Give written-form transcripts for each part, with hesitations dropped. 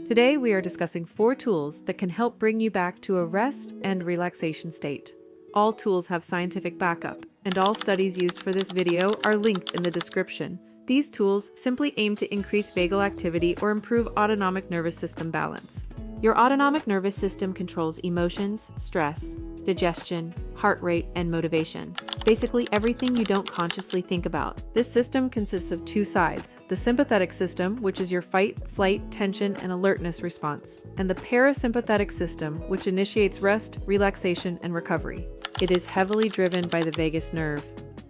Today we are discussing 4 tools that can help bring you back to a rest and relaxation state. All tools have scientific backup, and all studies used for this video are linked in the description. These tools simply aim to increase vagal activity or improve autonomic nervous system balance. Your autonomic nervous system controls emotions, stress, digestion, heart rate, and motivation. Basically everything you don't consciously think about. This system consists of 2 sides: the sympathetic system, which is your fight, flight, tension, and alertness response, and the parasympathetic system, which initiates rest, relaxation, and recovery. It is heavily driven by the vagus nerve.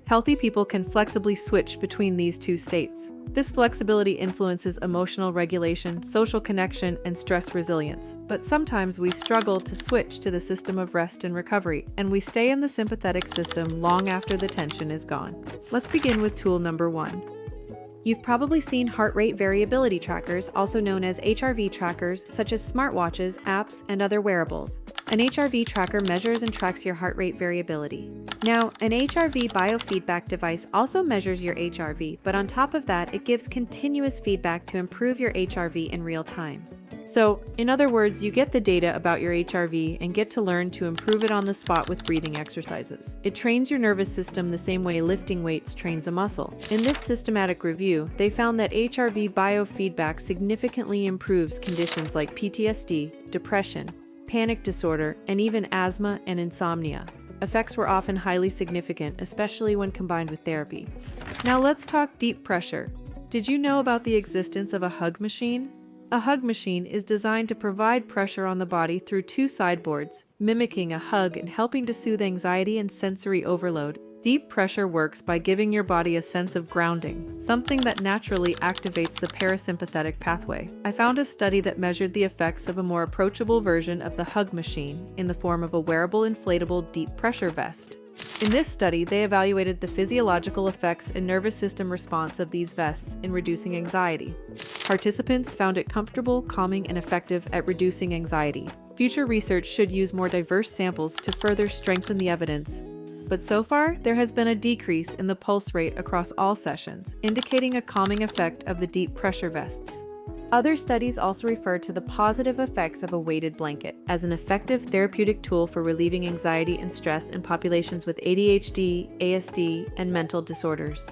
Healthy people can flexibly switch between these 2 states. This flexibility influences emotional regulation, social connection, and stress resilience. But sometimes we struggle to switch to the system of rest and recovery, and we stay in the sympathetic system long after the tension is gone. Let's begin with tool number 1. You've probably seen heart rate variability trackers, also known as HRV trackers, such as smartwatches, apps, and other wearables. An HRV tracker measures and tracks your heart rate variability. Now, an HRV biofeedback device also measures your HRV, but on top of that, it gives continuous feedback to improve your HRV in real time. So, in other words, you get the data about your HRV and get to learn to improve it on the spot with breathing exercises. It trains your nervous system the same way lifting weights trains a muscle. In this systematic review, they found that HRV biofeedback significantly improves conditions like PTSD, depression, panic disorder, and even asthma and insomnia. Effects were often highly significant, especially when combined with therapy. Now let's talk deep pressure. Did you know about the existence of a hug machine? A hug machine is designed to provide pressure on the body through 2 sideboards, mimicking a hug and helping to soothe anxiety and sensory overload. Deep pressure works by giving your body a sense of grounding, something that naturally activates the parasympathetic pathway. I found a study that measured the effects of a more approachable version of the hug machine in the form of a wearable inflatable deep pressure vest. In this study, they evaluated the physiological effects and nervous system response of these vests in reducing anxiety. Participants found it comfortable, calming, and effective at reducing anxiety. Future research should use more diverse samples to further strengthen the evidence. But so far, there has been a decrease in the pulse rate across all sessions, indicating a calming effect of the deep pressure vests. Other studies also refer to the positive effects of a weighted blanket as an effective therapeutic tool for relieving anxiety and stress in populations with ADHD, ASD, and mental disorders.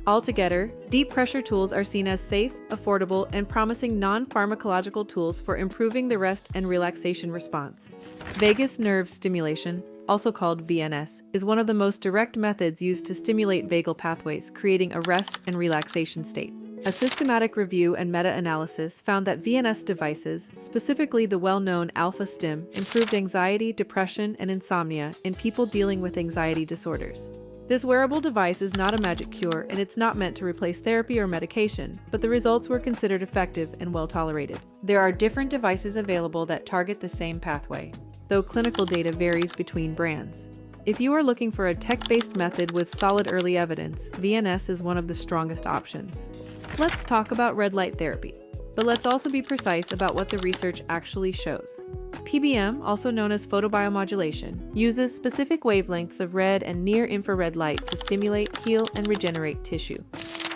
Altogether, deep pressure tools are seen as safe, affordable, and promising non-pharmacological tools for improving the rest and relaxation response. Vagus nerve stimulation, also called VNS, is one of the most direct methods used to stimulate vagal pathways, creating a rest and relaxation state. A systematic review and meta-analysis found that VNS devices, specifically the well-known Alpha Stim, improved anxiety, depression, and insomnia in people dealing with anxiety disorders. This wearable device is not a magic cure, and it's not meant to replace therapy or medication, but the results were considered effective and well-tolerated. There are different devices available that target the same pathway, though clinical data varies between brands. If you are looking for a tech-based method with solid early evidence, VNS is one of the strongest options. Let's talk about red light therapy, but let's also be precise about what the research actually shows. PBM, also known as photobiomodulation, uses specific wavelengths of red and near-infrared light to stimulate, heal, and regenerate tissue.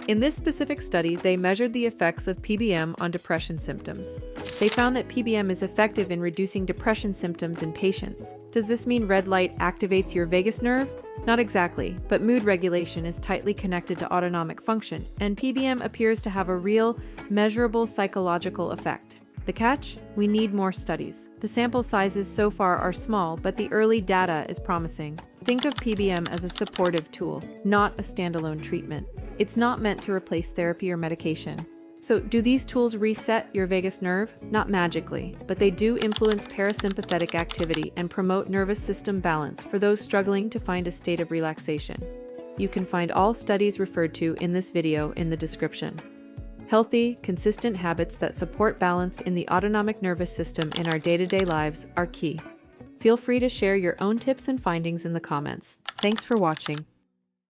In this specific study, they measured the effects of PBM on depression symptoms. They found that PBM is effective in reducing depression symptoms in patients. Does this mean red light activates your vagus nerve? Not exactly, but mood regulation is tightly connected to autonomic function, and PBM appears to have a real, measurable psychological effect. The catch? We need more studies. The sample sizes so far are small, but the early data is promising. Think of PBM as a supportive tool, not a standalone treatment. It's not meant to replace therapy or medication. So, do these tools reset your vagus nerve? Not magically, but they do influence parasympathetic activity and promote nervous system balance for those struggling to find a state of relaxation. You can find all studies referred to in this video in the description. Healthy, consistent habits that support balance in the autonomic nervous system in our day-to-day lives are key. Feel free to share your own tips and findings in the comments. Thanks for watching.